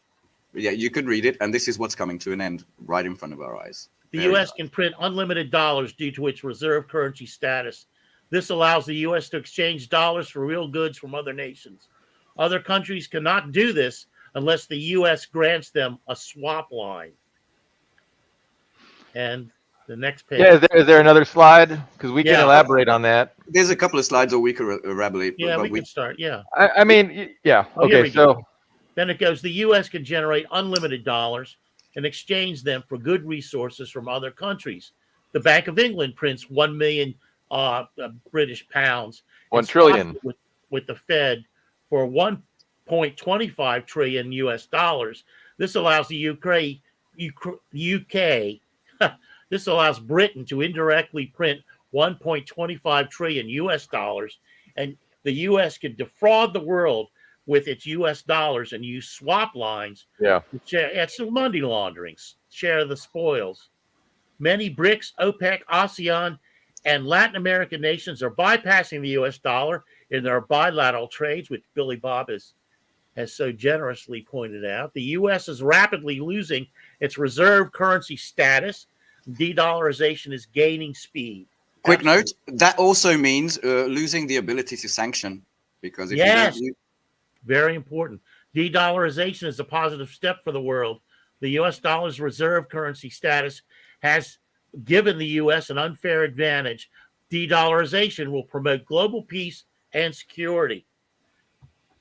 Yeah, you could read it, and this is what's coming to an end right in front of our eyes. The U.S. can print unlimited dollars due to its reserve currency status. This allows the U.S. to exchange dollars for real goods from other nations. Other countries cannot do this unless the U.S. grants them a swap line. And the next page. Yeah, is there another slide? Because we can elaborate on that. There's a couple of slides, or we could elaborate. Yeah, we can start. Yeah. I mean, yeah. Okay, so. Then it goes, the U.S. can generate unlimited dollars and exchange them for good resources from other countries. The Bank of England prints 1 million British pounds. 1 trillion. With the Fed for 1.25 trillion U.S. dollars. This allows the UK this allows Britain to indirectly print 1.25 trillion U.S. dollars, and the U.S. can defraud the world with its U.S. dollars and use swap lines. Yeah. It's money laundering, share the spoils. Many BRICS, OPEC, ASEAN, and Latin American nations are bypassing the U.S. dollar in their bilateral trades, which Billy Bob has so generously pointed out. The U.S. is rapidly losing its reserve currency status. De-dollarization is gaining speed. Quick note, that also means losing the ability to sanction, because if yes, you don't, very important. De-dollarization is a positive step for the world. The U.S. dollar's reserve currency status has given the U.S. an unfair advantage. De-dollarization will promote global peace and security,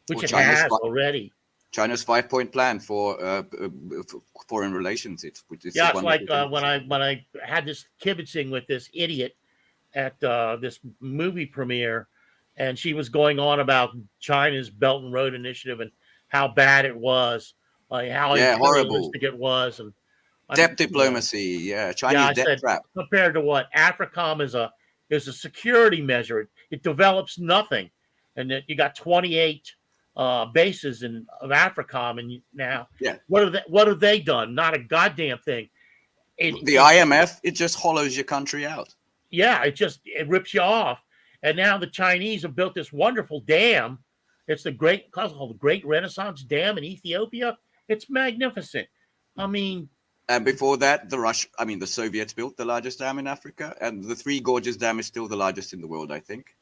which it has already. China's 5-point plan for foreign relations. It's like when I had this kibitzing with this idiot at this movie premiere, and she was going on about China's Belt and Road Initiative and how bad it was, like how imperialistic it was, and debt diplomacy. Chinese debt trap. Compared to what AFRICOM is a security measure. It develops nothing, and that you got 28 bases of AFRICOM, and now what have they done? Not a goddamn thing. The IMF, it just hollows your country out. Yeah, it rips you off. And now the Chinese have built this wonderful dam. It's called the Great Renaissance Dam in Ethiopia. It's magnificent. I mean, and before that, the Soviets built the largest dam in Africa, and the Three Gorges Dam is still the largest in the world, I think.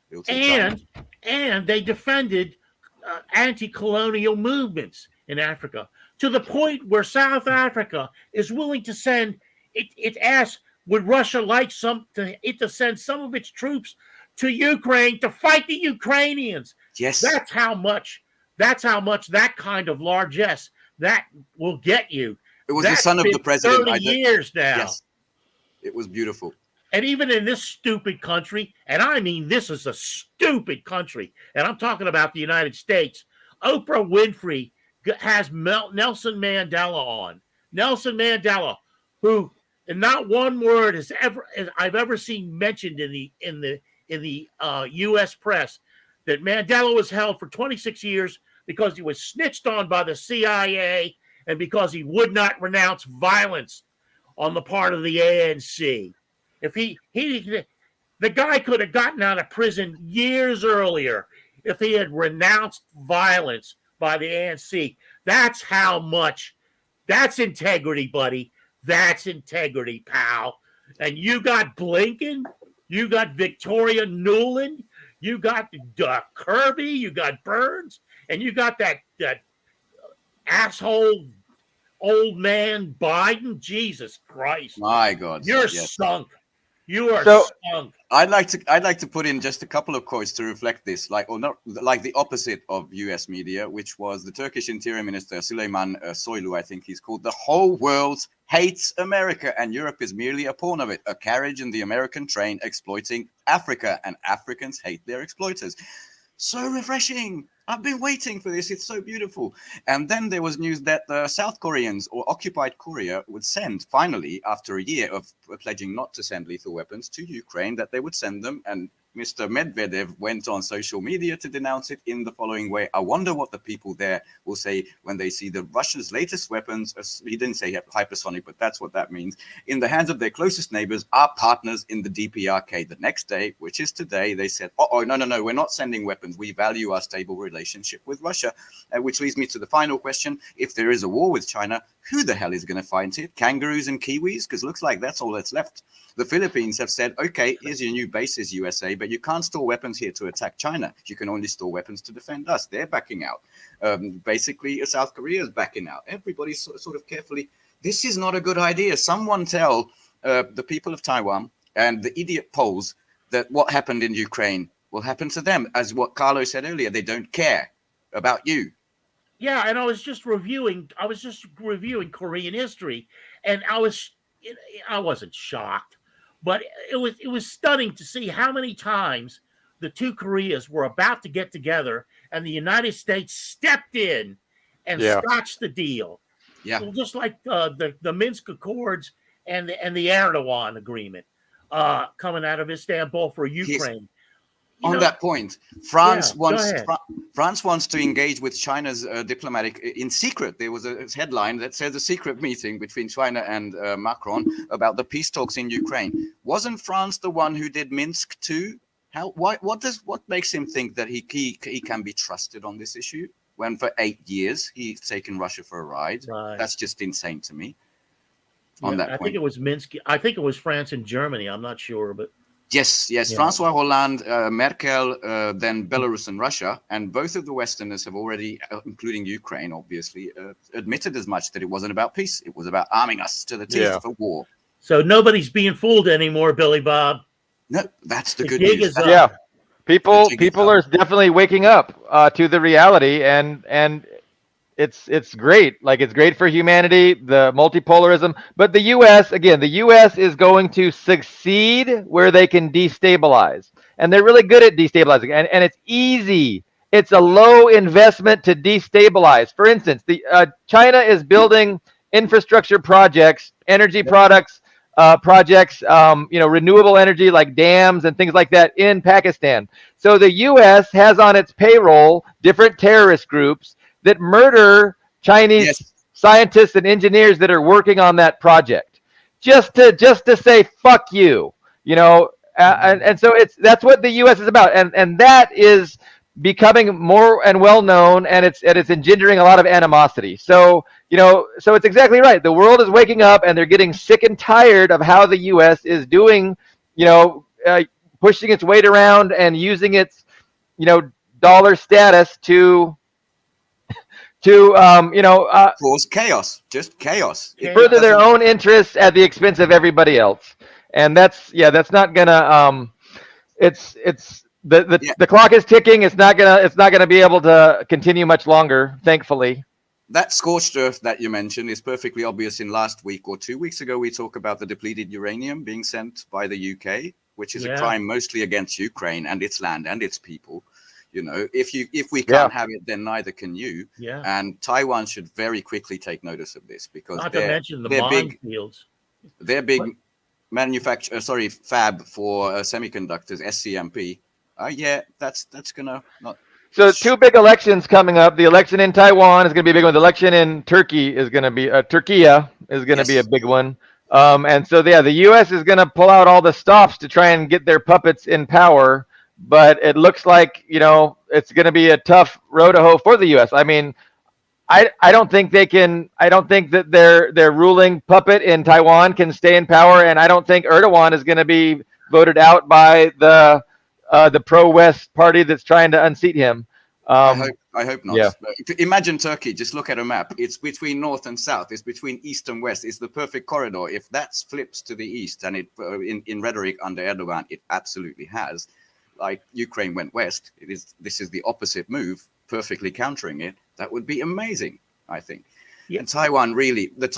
And they defended anti-colonial movements in Africa to the point where South Africa is willing to send it asks, would Russia like to send some of its troops to Ukraine to fight the Ukrainians? Yes. That's how much that kind of largesse that will get you. It was the son of the president. 30 years now. Yes. It was beautiful. And even in this stupid country, and I mean this is a stupid country, and I'm talking about the United States, Oprah Winfrey has Nelson Mandela on. Nelson Mandela, who and not one word I've ever seen mentioned in the U.S. press that Mandela was held for 26 years because he was snitched on by the CIA and because he would not renounce violence on the part of the ANC. If the guy could have gotten out of prison years earlier if he had renounced violence by the ANC. That's integrity, buddy. That's integrity, pal. And you got Blinken, you got Victoria Nuland, you got Kirby, you got Burns, and you got that asshole old man Biden. Jesus Christ! My God, you're sunk. You are sunk. I'd like to put in just a couple of quotes to reflect this, like the opposite of U.S. media, which was the Turkish Interior Minister Süleyman Soylu, I think he's called. The whole world hates America, and Europe is merely a pawn of it, a carriage in the American train exploiting Africa, and Africans hate their exploiters. So refreshing. I've been waiting for this. It's so beautiful. And then there was news that the South Koreans or occupied Korea would send, finally, after a year of pledging not to send lethal weapons to Ukraine, that they would send them. And Mr. Medvedev went on social media to denounce it in the following way. I wonder what the people there will say when they see the Russia's latest weapons. He didn't say hypersonic, but that's what that means. In the hands of their closest neighbors, our partners in the DPRK. The next day, which is today, they said, no, we're not sending weapons. We value our stable relationship with Russia. Which leads me to the final question. If there is a war with China, who the hell is going to fight it? Kangaroos and Kiwis? Because looks like that's all that's left. The Philippines have said, okay, here's your new bases, USA, but you can't store weapons here to attack China. You can only store weapons to defend us. They're backing out. Basically, South Korea is backing out. Everybody's sort of carefully. This is not a good idea. Someone tell the people of Taiwan and the idiot Poles that what happened in Ukraine will happen to them. As what Carlo said earlier, they don't care about you. Yeah, and I was just reviewing Korean history, and I wasn't shocked, but it was stunning to see how many times the two Koreas were about to get together, and the United States stepped in and scotched the deal. Yeah, well, just like the Minsk Accords and the Erdogan agreement coming out of Istanbul for Ukraine. On that point, France wants to engage with China's diplomatic in secret. There was a headline that says a secret meeting between China and Macron about the peace talks in Ukraine. Wasn't France the one who did Minsk too? What makes him think that he can be trusted on this issue when for 8 years he's taken Russia for a ride? Right. That's just insane to me. On that point, I think it was Minsk. I think it was France and Germany. I'm not sure, but Yes. Yeah. Francois Hollande, Merkel, then Belarus and Russia, and both of the Westerners have already, including Ukraine, obviously, admitted as much that it wasn't about peace. It was about arming us to the teeth for war. So nobody's being fooled anymore, Billy Bob. No, that's the The good gig news. is up. Yeah, people are definitely waking up to the reality, and it's great. Like, it's great for humanity, the multipolarism. But the U.S. is going to succeed where they can destabilize, and they're really good at destabilizing. And it's easy. It's a low investment to destabilize. For instance, China is building infrastructure projects, energy projects, renewable energy like dams and things like that in Pakistan. So the U.S. has on its payroll different terrorist groups that murder Chinese scientists and engineers that are working on that project, just to say fuck you, and so that's what the U.S. is about, and that is becoming more and well known, and it's engendering a lot of animosity. So so it's exactly right. The world is waking up, and they're getting sick and tired of how the U.S. is doing, pushing its weight around and using its dollar status to cause chaos, just chaos. Further their own interests at the expense of everybody else, and that's not gonna. The clock is ticking. It's not gonna be able to continue much longer, thankfully. That scorched earth that you mentioned is perfectly obvious. In last week or 2 weeks ago, we talked about the depleted uranium being sent by the UK, which is a crime mostly against Ukraine and its land and its people. If we can't have it, then neither can you. Yeah. And Taiwan should very quickly take notice of this, because not to mention the mine fields. They're big fab for semiconductors, SCMP. That's gonna not. So 2 big elections coming up. The election in Taiwan is going to be a big one. The election in Turkey is going to be Turkiya is going to be a big one. And so the U.S. is going to pull out all the stops to try and get their puppets in power. But it looks like it's going to be a tough road to hoe for the U.S. I mean, I don't think they can. I don't think that their ruling puppet in Taiwan can stay in power, and I don't think Erdogan is going to be voted out by the pro-West party that's trying to unseat him. I hope not. Yeah. Imagine Turkey. Just look at a map. It's between north and south. It's between east and west. It's the perfect corridor. If that flips to the east, and it in rhetoric under Erdogan, it absolutely has. Like Ukraine went west. This is the opposite move, perfectly countering it. That would be amazing, I think. Yeah. And Taiwan, really, the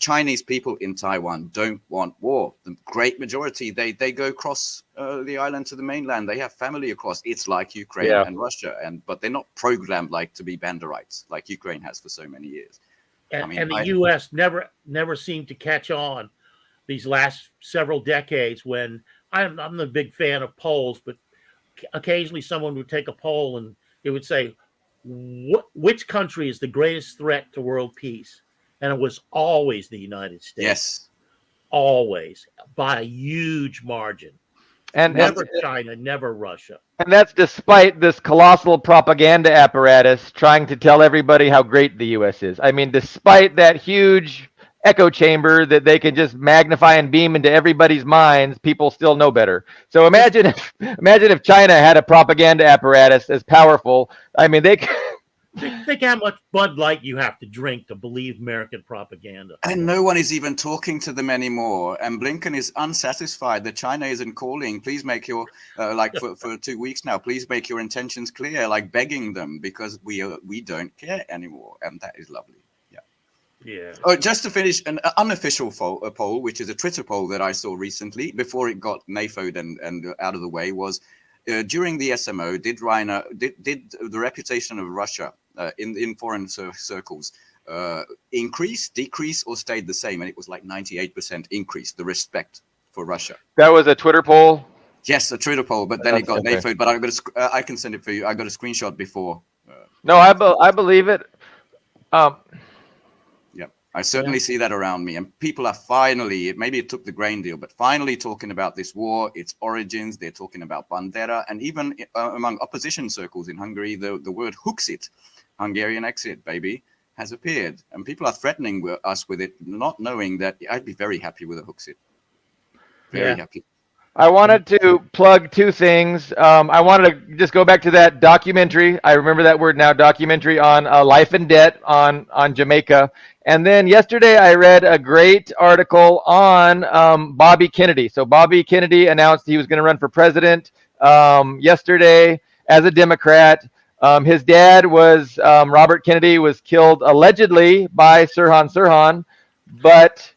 Chinese people in Taiwan don't want war. The great majority, they go across the island to the mainland. They have family across. It's like Ukraine and Russia, but they're not programmed to be Banderites like Ukraine has for so many years. And the U.S. never seemed to catch on these last several decades. When I'm a big fan of polls, but occasionally someone would take a poll and it would say, which country is the greatest threat to world peace? And it was always the United States. Yes. Always, by a huge margin. And never China, never Russia. And that's despite this colossal propaganda apparatus trying to tell everybody how great the U.S. is. I mean, despite that huge echo chamber that they can just magnify and beam into everybody's minds, people still know better. So imagine if China had a propaganda apparatus as powerful. I mean, think how much Bud Light you have to drink to believe American propaganda. And no one is even talking to them anymore. And Blinken is unsatisfied that China isn't calling. Please make your for 2 weeks now. Please make your intentions clear, begging them, because we don't care anymore, and that is lovely. Yeah. Oh, just to finish, an unofficial poll, which is a Twitter poll that I saw recently before it got NAFO'd and out of the way, was during the SMO, did the reputation of Russia in foreign circles increase, decrease, or stayed the same? And it was 98% increase, the respect for Russia. That was a Twitter poll? Yes, a Twitter poll, but then it got NAFO'd. But I can send it for you. I got a screenshot before. No, I believe it. I certainly see that around me, and people are finally, maybe it took the grain deal, but finally talking about this war, its origins. They're talking about Bandera, and even among opposition circles in Hungary, the word Huxit, Hungarian exit, baby, has appeared, and people are threatening us with it, not knowing that I'd be very happy with a Huxit. Very happy. I wanted to plug two things. I wanted to just go back to that documentary. I remember that word now, documentary on life and debt on Jamaica. And then yesterday I read a great article on Bobby Kennedy. So Bobby Kennedy announced he was going to run for president yesterday as a Democrat. His dad was Robert Kennedy, was killed allegedly by Sirhan, but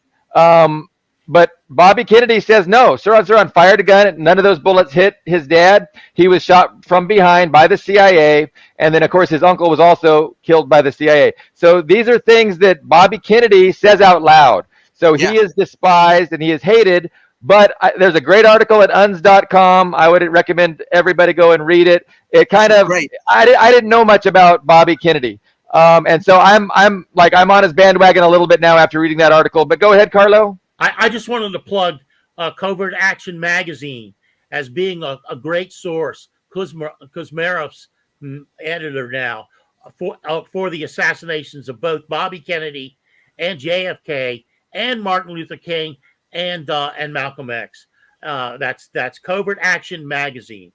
Bobby Kennedy says no. Sirhan fired a gun. None of those bullets hit his dad. He was shot from behind by the CIA. And then, of course, his uncle was also killed by the CIA. So these are things that Bobby Kennedy says out loud. So he is despised and he is hated. But there's a great article at uns.com. I would recommend everybody go and read it. It kind of, I didn't know much about Bobby Kennedy. And so I'm on his bandwagon a little bit now after reading that article. But go ahead, Carlo. I just wanted to plug Covert Action Magazine as being a great source. Kuzmarov's editor now for the assassinations of both Bobby Kennedy and JFK and Martin Luther King and Malcolm X. That's Covert Action Magazine.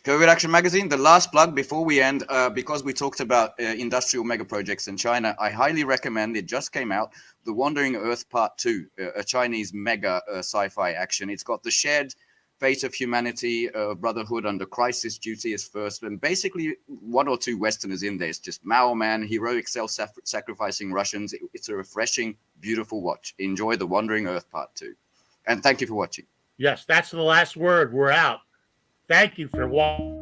Covert Action Magazine. The last plug before we end, because we talked about industrial mega projects in China, I highly recommend, it just came out, The Wandering Earth Part 2, a Chinese mega sci-fi action. It's got the shared fate of humanity, brotherhood under crisis, duty is first, and basically one or two Westerners in there. It's just Mao Man, heroic self-sacrificing Russians. It's a refreshing, beautiful watch. Enjoy The Wandering Earth Part 2. And thank you for watching. Yes, that's the last word. We're out. Thank you for watching.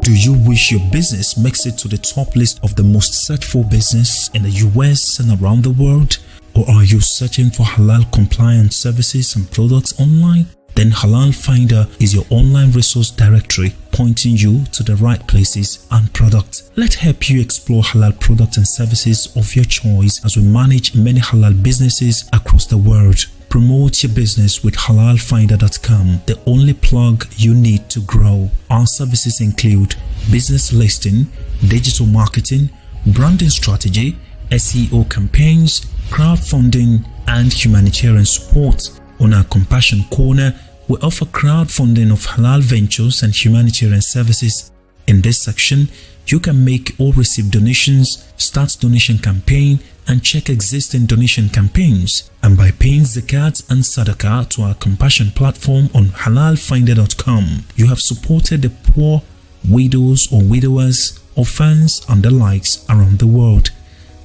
Do you wish your business makes it to the top list of the most searched for business in the US and around the world? Or are you searching for halal compliant services and products online? Then Halal Finder is your online resource directory pointing you to the right places and products. Let's help you explore halal products and services of your choice as we manage many halal businesses across the world. Promote your business with halalfinder.com, the only plug you need to grow. Our services include business listing, digital marketing, branding strategy, SEO campaigns, crowdfunding, and humanitarian support. On our Compassion Corner, we offer crowdfunding of halal ventures and humanitarian services. In this section, you can make or receive donations, start donation campaign, and check existing donation campaigns. And by paying zakat and sadaqah to our Compassion platform on halalfinder.com, you have supported the poor, widows or widowers, orphans, and the likes around the world.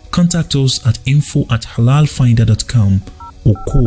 Contact us at info@halalfinder.com or call